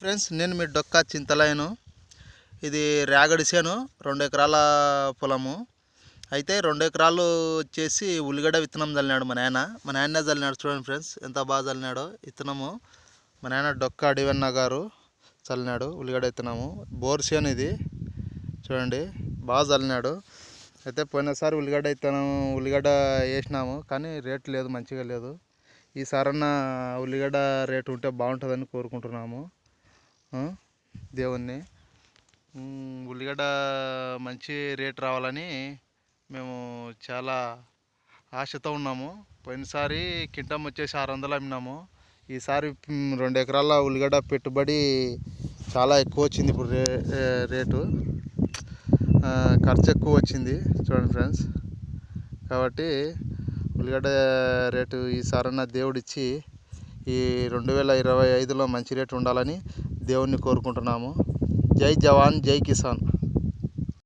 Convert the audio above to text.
Friends, నేను మీ డొక్కా చింతలయను. ఇది రేగడి చేను, 2 ఎకరాల పొలము. అయితే 2 ఎకరాలు వచ్చేసి ఉల్లిగడ్డ విత్తనం చల్లినాడు మా నాయన చల్లినాడు. చూడండి ఫ్రెండ్స్, ఎంత బాగా చల్లినాడో విత్తనము. మా నాయన డొక్కా అడివన్న గారు చల్లినాడు ఉల్లిగడ్డ విత్తనము. బోర్ చేను ఇది చూడండి, బాగా చల్లినాడు. అయితే పోయినసారి ఉల్లిగడ్డ వేసినాము, కానీ రేటు లేదు, మంచిగా లేదు. ఈసారన్న ఉల్లిగడ్డ రేటు ఉంటే బాగుంటుందని కోరుకుంటున్నాము దేవుణ్ణి. ఉల్లిగడ్డ మంచి రేటు రావాలని మేము చాలా ఆశతో ఉన్నాము. పోయినసారి కింటం వచ్చేసి 600 అమ్మినాము. ఈసారి 2 ఎకరాల ఉల్లిగడ్డ పెట్టుబడి చాలా ఎక్కువ వచ్చింది. ఇప్పుడు రేటు ఖర్చు ఎక్కువ వచ్చింది చూడండి ఫ్రెండ్స్. కాబట్టి ఉల్లిగడ్డ రేటు ఈసారన్న దేవుడిచ్చి ఈ 2025లో మంచి రేటు ఉండాలని దేవుణ్ణి కోరుకుంటున్నాము. జై జవాన్, జై కిసాన్.